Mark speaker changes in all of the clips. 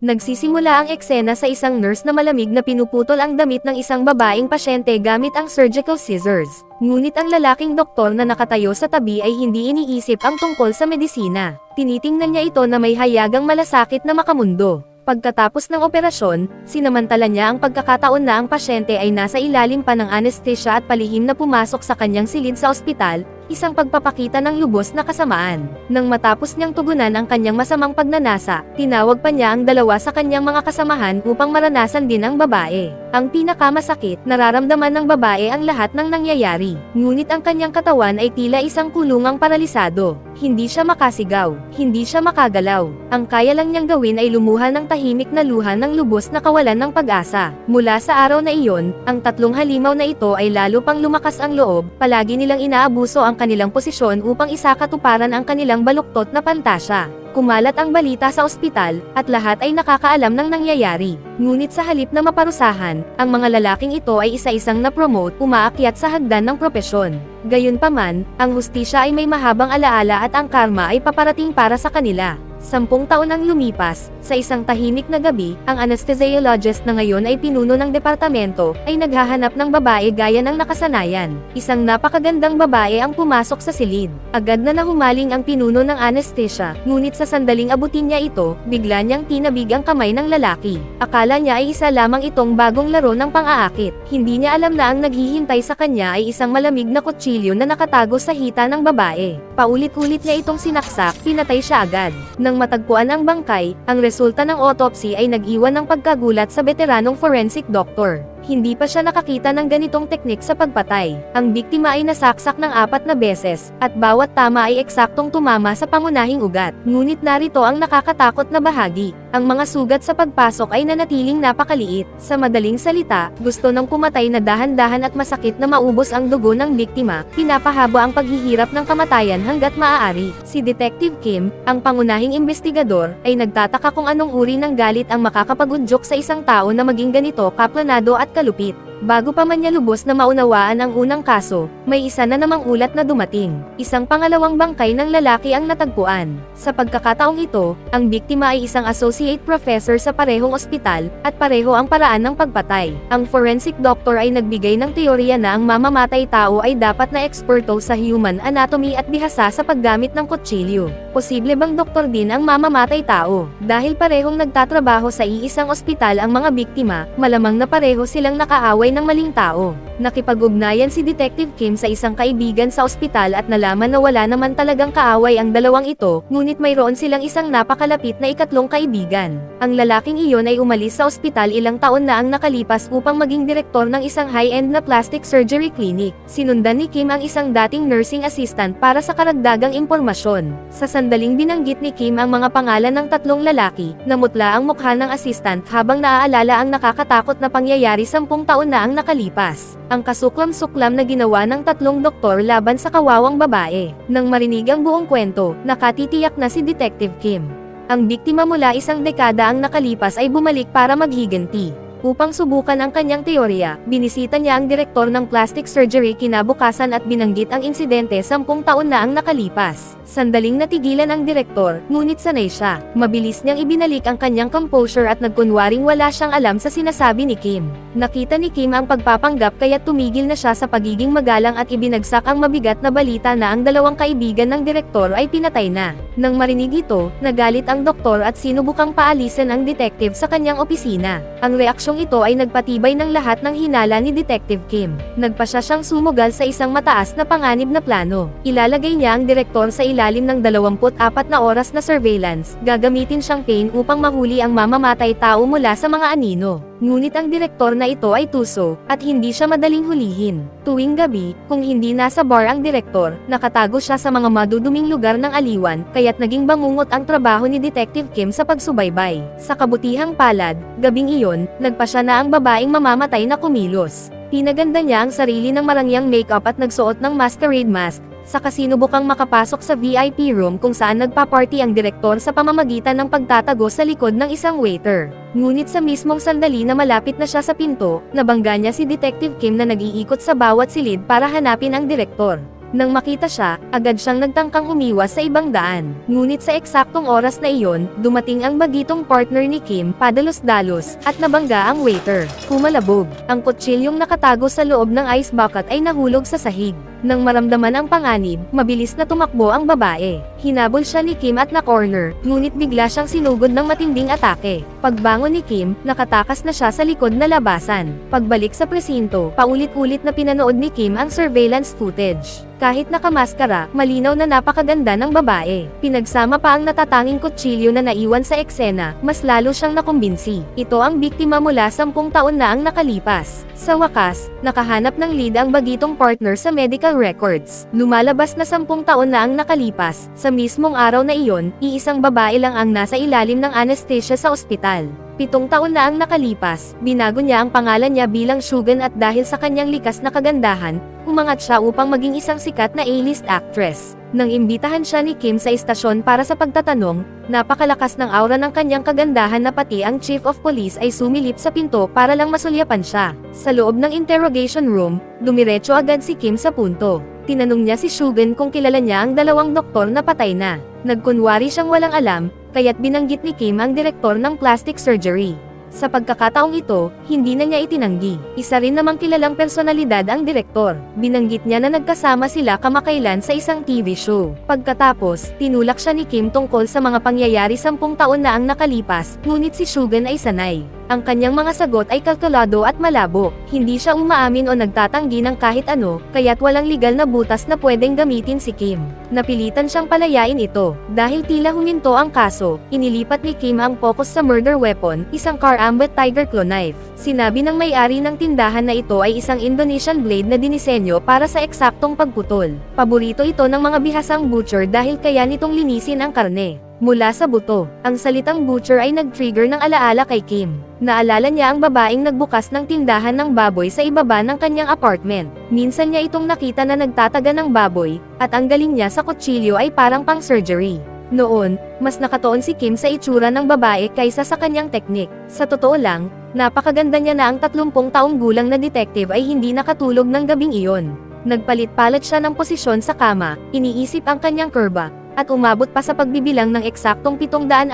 Speaker 1: Nagsisimula ang eksena sa isang nurse na malamig na pinuputol ang damit ng isang babaeng pasyente gamit ang surgical scissors. Ngunit ang lalaking doktor na nakatayo sa tabi ay hindi iniisip ang tungkol sa medisina. Tinitingnan niya ito na may hayagang malasakit na makamundo. Pagkatapos ng operasyon, sinamantala niya ang pagkakataon na ang pasyente ay nasa ilalim pa ng anesthesia at palihim na pumasok sa kanyang silid sa ospital, isang pagpapakita ng lubos na kasamaan. Nang matapos niyang tugunan ang kanyang masamang pagnanasa, tinawag pa niya ang dalawa sa kanyang mga kasamahan upang maranasan din ang babae. Ang pinakamasakit, nararamdaman ng babae ang lahat ng nangyayari. Ngunit ang kanyang katawan ay tila isang kulungang paralisado. Hindi siya makasigaw, hindi siya makagalaw. Ang kaya lang niyang gawin ay lumuha ng tahimik na luha ng lubos na kawalan ng pag-asa. Mula sa araw na iyon, ang tatlong halimaw na ito ay lalo pang lumakas ang loob, palagi nilang inaabuso ang kanilang posisyon upang isakatuparan ang kanilang baluktot na pantasya. Kumalat ang balita sa ospital, at lahat ay nakakaalam ng nangyayari. Ngunit sa halip na maparusahan, ang mga lalaking ito ay isa-isang na-promote, umaakyat sa hagdan ng propesyon. Gayunpaman, ang hustisya ay may mahabang alaala at ang karma ay paparating para sa kanila. 10 taon ang lumipas, sa isang tahimik na gabi, ang anesthesiologist na ngayon ay pinuno ng departamento, ay naghahanap ng babae gaya ng nakasanayan. Isang napakagandang babae ang pumasok sa silid. Agad na nahumaling ang pinuno ng anesthesia, ngunit sa sandaling abutin niya ito, bigla niyang tinabig ang kamay ng lalaki. Akala niya ay isa lamang itong bagong laro ng pang-aakit. Hindi niya alam na ang naghihintay sa kanya ay isang malamig na kutsilyo na nakatago sa hita ng babae. Paulit-ulit niya itong sinaksak, pinatay siya agad. Nang matagpuan ang bangkay, ang resulta ng autopsy ay nag-iwan ng pagkagulat sa veteranong forensic doctor. Hindi pa siya nakakita ng ganitong teknik sa pagpatay. Ang biktima ay nasaksak ng 4 na beses, at bawat tama ay eksaktong tumama sa pangunahing ugat. Ngunit narito ang nakakatakot na bahagi. Ang mga sugat sa pagpasok ay nanatiling napakaliit. Sa madaling salita, gusto ng pumatay na dahan-dahan at masakit na maubos ang dugo ng biktima, pinapahaba ang paghihirap ng kamatayan hanggat maaari. Si Detective Kim, ang pangunahing investigador, ay nagtataka kung anong uri ng galit ang makakapagudyok sa isang tao na maging ganito kaplanado at kalupit. Bago pa man niya lubos na maunawaan ang unang kaso, may isa na namang ulat na dumating. Isang pangalawang bangkay ng lalaki ang natagpuan. Sa pagkakataong ito, ang biktima ay isang associate professor sa parehong ospital, at pareho ang paraan ng pagpatay. Ang forensic doctor ay nagbigay ng teorya na ang mamamatay tao ay dapat na eksperto sa human anatomy at bihasa sa paggamit ng kutsilyo. Posible bang doktor din ang mamamatay tao? Dahil parehong nagtatrabaho sa iisang ospital ang mga biktima, malamang na pareho silang nakaaway ng maling tao. Nakipag-ugnayan si Detective Kim sa isang kaibigan sa ospital at nalaman na wala naman talagang kaaway ang dalawang ito, ngunit mayroon silang isang napakalapit na ikatlong kaibigan. Ang lalaking iyon ay umalis sa ospital ilang taon na ang nakalipas upang maging direktor ng isang high-end na plastic surgery clinic. Sinundan ni Kim ang isang dating nursing assistant para sa karagdagang impormasyon. Sa sandaling binanggit ni Kim ang mga pangalan ng tatlong lalaki, namutla ang mukha ng assistant habang naaalala ang nakakatakot na pangyayari 10 taon na ang nakalipas. Ang kasuklam-suklam na ginawa ng tatlong doktor laban sa kawawang babae. Nang marinig ang buong kwento, nakatitiyak na si Detective Kim. Ang biktima mula isang dekada ang nakalipas ay bumalik para maghiganti. Upang subukan ang kanyang teorya, binisita niya ang direktor ng plastic surgery kinabukasan at binanggit ang insidente 10 taon na ang nakalipas. Sandaling natigilan ang direktor, ngunit sanay siya. Mabilis niyang ibinalik ang kanyang composure at nagkunwaring wala siyang alam sa sinasabi ni Kim. Nakita ni Kim ang pagpapanggap kaya tumigil na siya sa pagiging magalang at ibinagsak ang mabigat na balita na ang dalawang kaibigan ng direktor ay pinatay na. Nang marinig ito, nagalit ang doktor at sinubukang paalisin ang detective sa kanyang opisina. Ang reaksyon ito ay nagpatibay ng lahat ng hinala ni Detective Kim. Nagpasya siyang sumugal sa isang mataas na panganib na plano. Ilalagay niya ang direktor sa ilalim ng 24 na oras na surveillance. Gagamitin siyang pain upang mahuli ang mamamatay tao mula sa mga anino. Ngunit ang direktor na ito ay tuso, at hindi siya madaling hulihin. Tuwing gabi, kung hindi nasa bar ang direktor, nakatago siya sa mga maduduming lugar ng aliwan, kaya't naging bangungot ang trabaho ni Detective Kim sa pagsubaybay. Sa kabutihang palad, gabing iyon, nagpasya na ang babaeng mamamatay na kumilos. Pinaganda niya ang sarili ng marangyang makeup at nagsuot ng masquerade mask, saka sinubukang makapasok sa VIP room kung saan nagpa-party ang direktor sa pamamagitan ng pagtatago sa likod ng isang waiter. Ngunit sa mismong sandali na malapit na siya sa pinto, nabangga niya si Detective Kim na nag-iikot sa bawat silid para hanapin ang direktor. Nang makita siya, agad siyang nagtangkang umiwas sa ibang daan. Ngunit sa eksaktong oras na iyon, dumating ang bagitong partner ni Kim, padalos-dalos, at nabangga ang waiter. Kumalabog. Ang kutsilyong nakatago sa loob ng ice bucket ay nahulog sa sahig. Nang maramdaman ang panganib, mabilis na tumakbo ang babae. Hinabol siya ni Kim at na-corner, ngunit bigla siyang sinugod ng matinding atake. Pagbangon ni Kim, nakatakas na siya sa likod na labasan. Pagbalik sa presinto, paulit-ulit na pinanood ni Kim ang surveillance footage. Kahit nakamaskara, malinaw na napakaganda ng babae. Pinagsama pa ang natatanging kutsilyo na naiwan sa eksena, mas lalo siyang nakumbinsi. Ito ang biktima mula 10 taon na ang nakalipas. Sa wakas, nakahanap ng lead ang bagitong partner sa medical records. Lumalabas na 10 taon na ang nakalipas. Sa mismong araw na iyon, iisang babae lang ang nasa ilalim ng anesthesia sa ospital. 7 taon na ang nakalipas, binago niya ang pangalan niya bilang Shugan at dahil sa kanyang likas na kagandahan, umangat siya upang maging isang sikat na A-list actress. Nang imbitahan siya ni Kim sa istasyon para sa pagtatanong, napakalakas ng aura ng kanyang kagandahan na pati ang chief of police ay sumilip sa pinto para lang masulyapan siya. Sa loob ng interrogation room, dumiretso agad si Kim sa punto. Tinanong niya si Shugan kung kilala niya ang 2 doktor na patay na. Nagkunwari siyang walang alam, kaya't binanggit ni Kim ang direktor ng plastic surgery. Sa pagkakataong ito, hindi na niya itinanggi. Isa rin namang kilalang personalidad ang direktor. Binanggit niya na nagkasama sila kamakailan sa isang TV show. Pagkatapos, tinulak siya ni Kim tungkol sa mga pangyayari 10 taon na ang nakalipas, ngunit si Shugan ay sanay. Ang kanyang mga sagot ay kalkulado at malabo. Hindi siya umaamin o nagtatanggi ng kahit ano, kaya't walang legal na butas na pwedeng gamitin si Kim. Napilitan siyang palayain ito. Dahil tila huminto ang kaso, inilipat ni Kim ang focus sa murder weapon, isang Karambit Tiger Claw knife. Sinabi ng may-ari ng tindahan na ito ay isang Indonesian blade na dinisenyo para sa eksaktong pagputol. Paborito ito ng mga bihasang butcher dahil kaya nitong linisin ang karne mula sa buto. Ang salitang butcher ay nag-trigger ng alaala kay Kim. Naalala niya ang babaeng nagbukas ng tindahan ng baboy sa ibaba ng kanyang apartment. Minsan niya itong nakita na nagtataga ng baboy, at ang galing niya sa kutsilyo ay parang pang-surgery. Noon, mas nakatoon si Kim sa itsura ng babae kaysa sa kanyang teknik. Sa totoo lang, napakaganda niya na ang 30 taong gulang na detective ay hindi nakatulog ng gabing iyon. Nagpalit-palit siya ng posisyon sa kama, iniisip ang kanyang kurba, at umabot pa sa pagbibilang ng eksaktong 749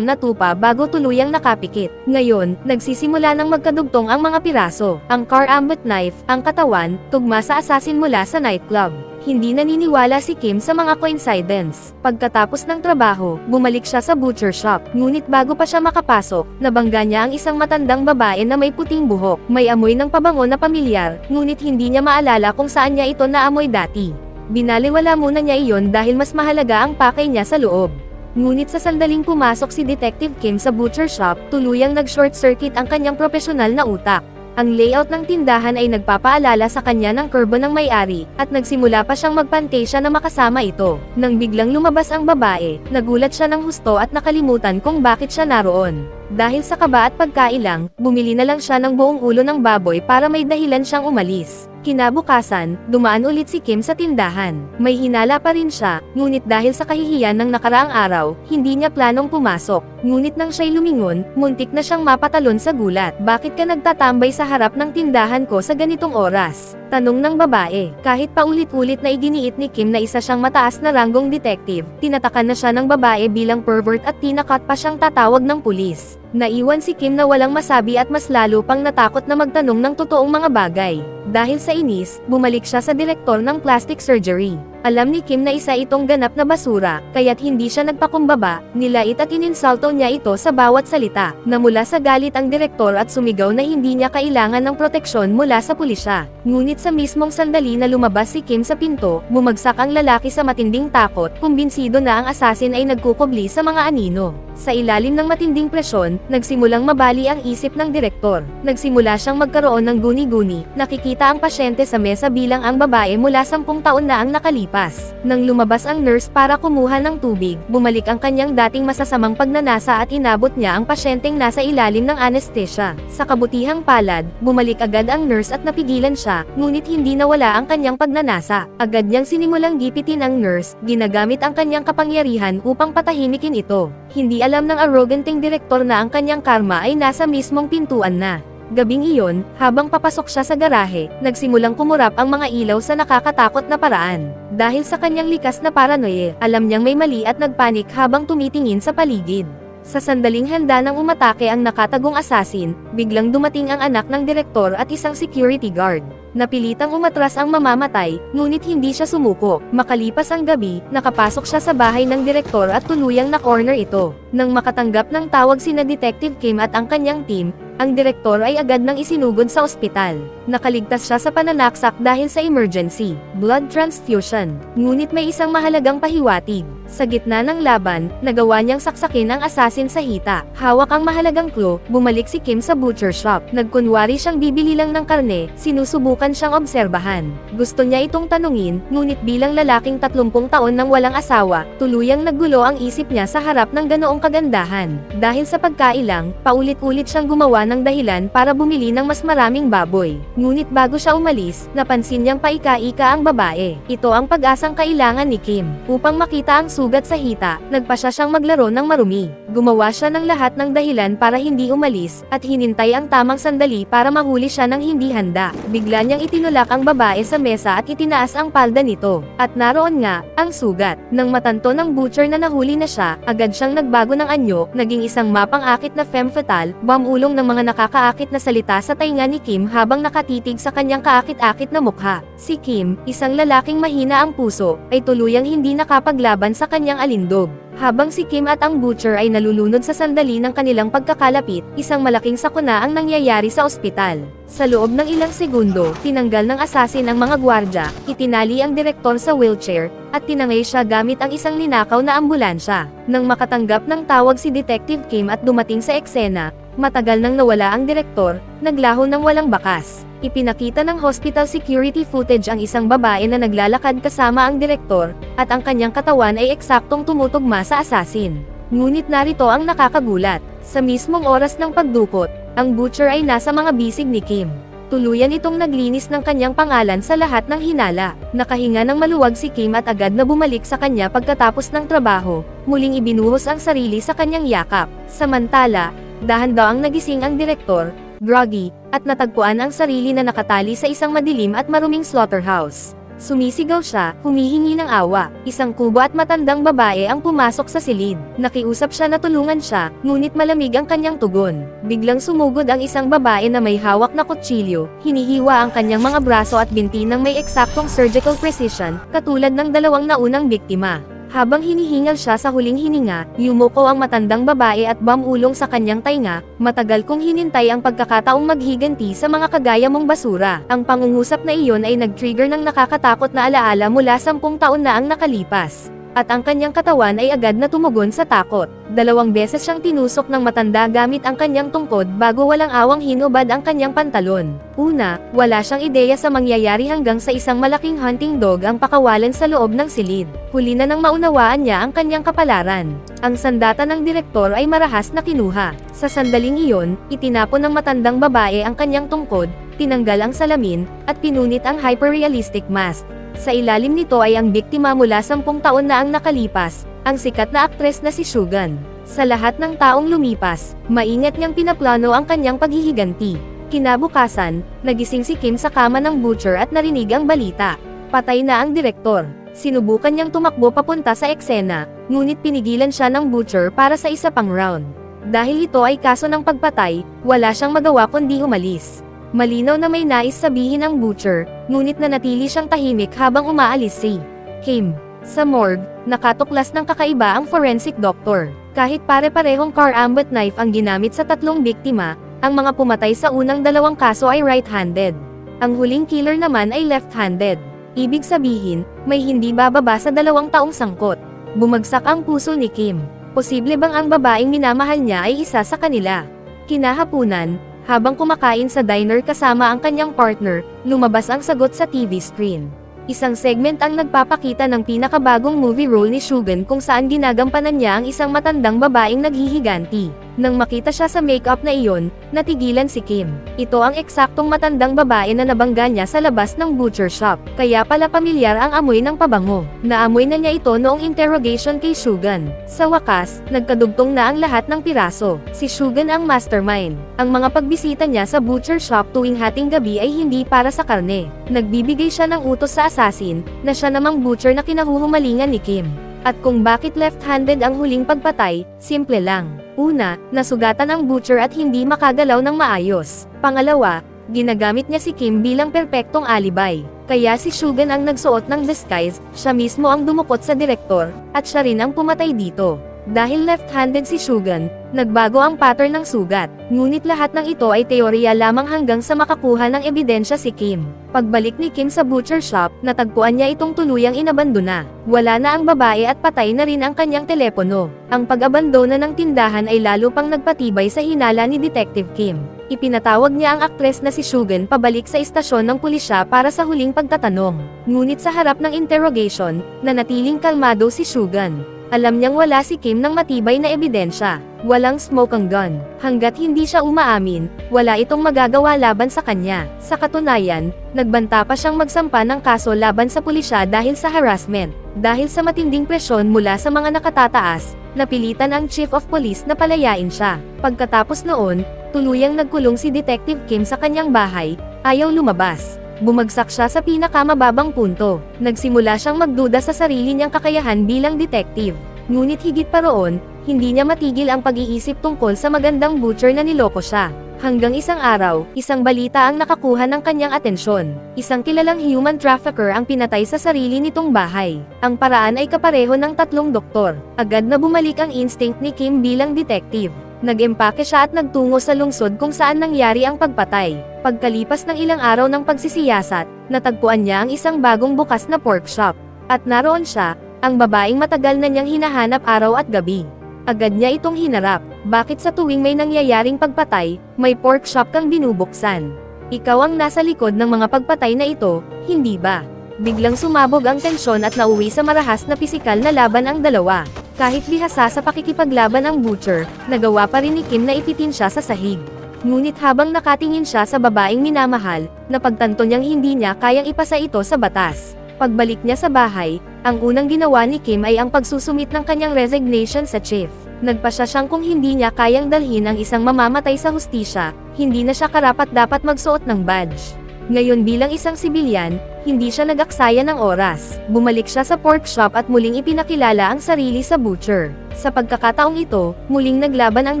Speaker 1: na tupa bago tuluyang nakapikit. Ngayon, nagsisimula ng magkadugtong ang mga piraso. Ang Karambit knife, ang katawan, tugma sa assassin mula sa nightclub. Hindi naniniwala si Kim sa mga coincidence. Pagkatapos ng trabaho, bumalik siya sa butcher shop. Ngunit bago pa siya makapasok, nabangga niya ang isang matandang babae na may puting buhok. May amoy ng pabango na pamilyar, ngunit hindi niya maalala kung saan niya ito naamoy dati. Binaliwala muna niya iyon dahil mas mahalaga ang pakay niya sa loob. Ngunit sa sandaling pumasok si Detective Kim sa butcher shop, tuluyang nag-short circuit ang kanyang profesional na utak. Ang layout ng tindahan ay nagpapaalala sa kanya ng kurbo ng may-ari, at nagsimula pa siyang magpantesya na makasama ito. Nang biglang lumabas ang babae, nagulat siya ng husto at nakalimutan kung bakit siya naroon. Dahil sa kaba at pagkailang, bumili na lang siya ng buong ulo ng baboy para may dahilan siyang umalis. Kinabukasan, dumaan ulit si Kim sa tindahan. May hinala pa rin siya, ngunit dahil sa kahihiyan ng nakaraang araw, hindi niya planong pumasok. Ngunit nang siya'y lumingon, muntik na siyang mapatalon sa gulat. Bakit ka nagtatambay sa harap ng tindahan ko sa ganitong oras? Tanong ng babae. Kahit paulit-ulit na iginiit ni Kim na isa siyang mataas na ranggong detective, tinatakan na siya ng babae bilang pervert at tinakot pa siyang tatawag ng pulis. Naiwan si Kim na walang masabi at mas lalo pang natakot na magtanong ng totoong mga bagay. Dahil sa inis, bumalik siya sa direktor ng plastic surgery. Alam ni Kim na isa itong ganap na basura, kaya't hindi siya nagpakumbaba, nilait at ininsulto niya ito sa bawat salita. Namula sa galit ang direktor at sumigaw na hindi niya kailangan ng proteksyon mula sa pulisya. Ngunit sa mismong sandali na lumabas si Kim sa pinto, bumagsak ang lalaki sa matinding takot, kumbinsido na ang assassin ay nagkukubli sa mga anino. Sa ilalim ng matinding presyon, nagsimulang mabali ang isip ng direktor. Nagsimula siyang magkaroon ng guni-guni, nakikita ang pasyente sa mesa bilang ang babae mula 10 taon na ang nakalipas. Nang lumabas ang nurse para kumuha ng tubig, bumalik ang kanyang dating masasamang pagnanasa at inabot niya ang pasyenteng nasa ilalim ng anesthesia. Sa kabutihang palad, bumalik agad ang nurse at napigilan siya, ngunit hindi nawala ang kanyang pagnanasa. Agad niyang sinimulang gipitin ang nurse, ginagamit ang kanyang kapangyarihan upang patahimikin ito. Hindi alam ng arroganting direktor na ang kanyang karma ay nasa mismong pintuan na. Gabing iyon, habang papasok siya sa garahe, nagsimulang kumurap ang mga ilaw sa nakakatakot na paraan. Dahil sa kanyang likas na paranoia, alam niyang may mali at nagpanik habang tumitingin sa paligid. Sa sandaling handa nang umatake ang nakatagong assassin, biglang dumating ang anak ng direktor at isang security guard. Napilitang umatras ang mamamatay, ngunit hindi siya sumuko. Makalipas ang gabi, nakapasok siya sa bahay ng direktor at tuluyang na-corner ito. Nang makatanggap ng tawag sina Detective Kim at ang kanyang team, ang direktor ay agad nang isinugod sa ospital. Nakaligtas siya sa pananaksak dahil sa emergency blood transfusion. Ngunit may isang mahalagang pahiwatig. Sa gitna ng laban, nagawa niyang saksakin ang assassin sa hita. Hawak ang mahalagang clue, bumalik si Kim sa butcher shop. Nagkunwari siyang bibili lang ng karne, sinusubukan siyang obserbahan. Gusto niya itong tanungin, ngunit bilang lalaking 30 taon nang walang asawa, tuluyang naggulo ang isip niya sa harap ng ganoong kagandahan. Dahil sa pagkailang, paulit-ulit siyang gumawa ng dahilan para bumili ng mas maraming baboy. Ngunit bago siya umalis, napansin niyang paika-ika ang babae. Ito ang pag-asang kailangan ni Kim. Upang makita ang sugat sa hita, nagpasya siyang maglaro ng marumi. Gumawa siya ng lahat ng dahilan para hindi umalis, at hinintay ang tamang sandali para mahuli siya ng hindi handa. Bigla niyang itinulak ang babae sa mesa at itinaas ang palda nito. At naroon nga, ang sugat. Nang matanto ng butcher na nahuli na siya, agad siyang nagbago ng anyo, naging isang mapang-akit na femme fatale, bamulong ng mga nakakaakit na salita sa tainga ni Kim habang nakatitig sa kanyang kaakit-akit na mukha. Si Kim, isang lalaking mahina ang puso, ay tuluyang hindi nakapaglaban sa kanyang alindog. Habang si Kim at ang butcher ay nalulunod sa sandali ng kanilang pagkakalapit, isang malaking sakuna ang nangyayari sa ospital. Sa loob ng ilang segundo, tinanggal ng assassin ang mga gwardya, itinali ang direktor sa wheelchair, at tinangay siya gamit ang isang ninakaw na ambulansya. Nang makatanggap ng tawag si Detective Kim at dumating sa eksena, matagal nang nawala ang direktor, naglaho ng walang bakas. Ipinakita ng hospital security footage ang isang babae na naglalakad kasama ang direktor, at ang kanyang katawan ay eksaktong tumutugma sa assassin. Ngunit narito ang nakakagulat. Sa mismong oras ng pagdukot, ang butcher ay nasa mga bisig ni Kim. Tuluyan itong naglinis ng kanyang pangalan sa lahat ng hinala. Nakahinga ng maluwag si Kim at agad na bumalik sa kanya pagkatapos ng trabaho, muling ibinuhos ang sarili sa kanyang yakap. Samantala, dahan-daang nagising ang direktor, groggy, at natagpuan ang sarili na nakatali sa isang madilim at maruming slaughterhouse. Sumisigaw siya, humihingi ng awa. Isang kubo at matandang babae ang pumasok sa silid. Nakiusap siya na tulungan siya, ngunit malamig ang kanyang tugon. Biglang sumugod ang isang babae na may hawak na kutsilyo, hinihiwa ang kanyang mga braso at binti ng may eksaktong surgical precision, katulad ng dalawang naunang biktima. Habang hinihingal siya sa huling hininga, yumuko ang matandang babae at bamulong sa kanyang tainga. Matagal kong hinintay ang pagkakataong maghiganti sa mga kagaya mong basura. Ang pangungusap na iyon ay nag-trigger ng nakakatakot na alaala mula 10 taon na ang nakalipas. At ang kanyang katawan ay agad na tumugon sa takot. 2 beses siyang tinusok ng matanda gamit ang kanyang tungkod bago walang awang hinubad ang kanyang pantalon. Una, wala siyang ideya sa mangyayari hanggang sa isang malaking hunting dog ang pakawalan sa loob ng silid. Huli na nang maunawaan niya ang kanyang kapalaran. Ang sandata ng direktor ay marahas na kinuha. Sa sandaling iyon, itinapon ng matandang babae ang kanyang tungkod, tinanggal ang salamin, at pinunit ang hyperrealistic mask. Sa ilalim nito ay ang biktima mula 10 taon na ang nakalipas, ang sikat na aktres na si Sugan. Sa lahat ng taong lumipas, maingat niyang pinaplano ang kanyang paghihiganti. Kinabukasan, nagising si Kim sa kama ng butcher at narinig ang balita. Patay na ang direktor. Sinubukan niyang tumakbo papunta sa eksena, ngunit pinigilan siya ng butcher para sa isa pang round. Dahil ito ay kaso ng pagpatay, wala siyang magawa kundi umalis. Malinaw na may nais sabihin ang butcher, ngunit nanatili siyang tahimik habang umaalis si Kim. Sa morgue, nakatuklas ng kakaiba ang forensic doctor. Kahit pare-parehong car-ambut knife ang ginamit sa 3 biktima, ang mga pumatay sa unang 2 kaso ay right-handed. Ang huling killer naman ay left-handed. Ibig sabihin, may hindi bababa sa 2 taong sangkot. Bumagsak ang puso ni Kim. Posible bang ang babaeng minamahal niya ay isa sa kanila? Kinahapunan, habang kumakain sa diner kasama ang kanyang partner, lumabas ang sagot sa TV screen. Isang segment ang nagpapakita ng pinakabagong movie role ni Shugan kung saan ginagampanan niya ang isang matandang babaeng naghihiganti. Nang makita siya sa makeup na iyon, natigilan si Kim. Ito ang eksaktong matandang babae na nabangga niya sa labas ng butcher shop, kaya pala pamilyar ang amoy ng pabango. Naamoy na niya ito noong interrogation kay Shugan. Sa wakas, nagkadugtong na ang lahat ng piraso. Si Shugan ang mastermind. Ang mga pagbisita niya sa butcher shop tuwing hating gabi ay hindi para sa karne. Nagbibigay siya ng utos sa assassin, na siya namang butcher na kinahuhumalingan ni Kim. At kung bakit left-handed ang huling pagpatay, simple lang. Una, nasugatan ang butcher at hindi makagalaw ng maayos. Pangalawa, ginagamit niya si Kim bilang perpektong alibay. Kaya si Shugan ang nagsuot ng disguise, siya mismo ang dumukot sa direktor, at siya rin ang pumatay dito. Dahil left-handed si Shugan, nagbago ang pattern ng sugat. Ngunit lahat ng ito ay teorya lamang hanggang sa makakuha ng ebidensya si Kim. Pagbalik ni Kim sa butcher shop, natagpuan niya itong tuluyang inabandona. Wala na ang babae at patay na rin ang kanyang telepono. Ang pag-abandona ng tindahan ay lalo pang nagpatibay sa hinala ni Detective Kim. Ipinatawag niya ang aktres na si Shugan pabalik sa istasyon ng pulisya para sa huling pagtatanong. Ngunit sa harap ng interrogation, nanatiling kalmado si Shugan. Alam niyang wala si Kim ng matibay na ebidensya. Walang smoke ang gun. Hanggat hindi siya umaamin, wala itong magagawa laban sa kanya. Sa katunayan, nagbanta pa siyang magsampa ng kaso laban sa pulisya dahil sa harassment. Dahil sa matinding presyon mula sa mga nakatataas, napilitan ang Chief of Police na palayain siya. Pagkatapos noon, tuluyang nagkulong si Detective Kim sa kanyang bahay, ayaw lumabas. Bumagsak siya sa pinakamababang punto. Nagsimula siyang magduda sa sarili niyang kakayahan bilang detective. Ngunit higit pa roon, hindi niya matigil ang pag-iisip tungkol sa magandang butcher na niloko siya. Hanggang isang araw, isang balita ang nakakuha ng kanyang atensyon. Isang kilalang human trafficker ang pinatay sa sarili nitong bahay. Ang paraan ay kapareho ng 3 doktor. Agad na bumalik ang instinct ni Kim bilang detective. Nag-empake siya at nagtungo sa lungsod kung saan nangyari ang pagpatay. Pagkalipas ng ilang araw ng pagsisiyasat, natagpuan niya ang isang bagong bukas na pork shop. At naroon siya, ang babaeng matagal na niyang hinahanap araw at gabi. Agad niya itong hinarap. Bakit sa tuwing may nangyayaring pagpatay, may pork shop kang binubuksan? Ikaw ang nasa likod ng mga pagpatay na ito, hindi ba? Biglang sumabog ang tensyon at nauwi sa marahas na pisikal na laban ang dalawa. Kahit bihasa sa pakikipaglaban ang butcher, nagawa pa rin ni Kim na ipitin siya sa sahig. Ngunit habang nakatingin siya sa babaeng minamahal, napagtanto niyang hindi niya kayang ipasa ito sa batas. Pagbalik niya sa bahay, ang unang ginawa ni Kim ay ang pagsusumit ng kanyang resignation sa chief. Nagpasya siyang kung hindi niya kayang dalhin ang isang mamamatay sa hustisya, hindi na siya karapat-dapat magsuot ng badge. Ngayon bilang isang sibilyan, hindi siya nag-aksaya ng oras. Bumalik siya sa pork shop at muling ipinakilala ang sarili sa butcher. Sa pagkakataong ito, muling naglaban ang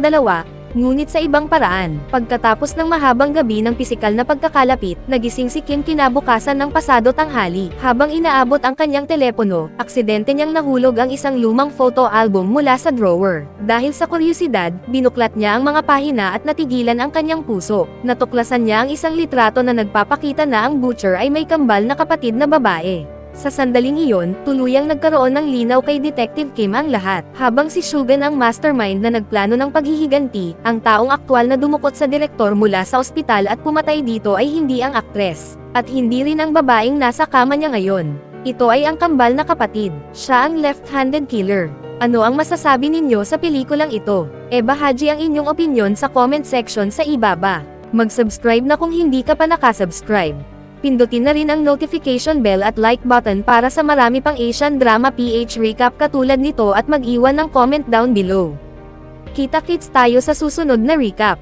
Speaker 1: dalawa, ngunit sa ibang paraan. Pagkatapos ng mahabang gabi ng pisikal na pagkakalapit, nagising si Kim kinabukasan ng pasado tanghali. Habang inaabot ang kanyang telepono, aksidente niyang nahulog ang isang lumang photo album mula sa drawer. Dahil sa kuryosidad, binuklat niya ang mga pahina at natigilan ang kanyang puso. Natuklasan niya ang isang litrato na nagpapakita na ang butcher ay may kambal na kapatid na babae. Sa sandaling iyon, tuluyang nagkaroon ng linaw kay Detective Kim ang lahat. Habang si Shugan ang mastermind na nagplano ng paghihiganti, ang taong aktwal na dumukot sa direktor mula sa ospital at pumatay dito ay hindi ang aktres. At hindi rin ang babaeng nasa kama niya ngayon. Ito ay ang kambal na kapatid. Siya ang left-handed killer. Ano ang masasabi ninyo sa pelikulang ito? Bahagi ang inyong opinyon sa comment section sa ibaba. Mag-subscribe na kung hindi ka pa nakasubscribe. Pindutin na rin ang notification bell at like button para sa marami pang Asian Drama PH recap katulad nito at mag-iwan ng comment down below. Kita-kits tayo sa susunod na recap.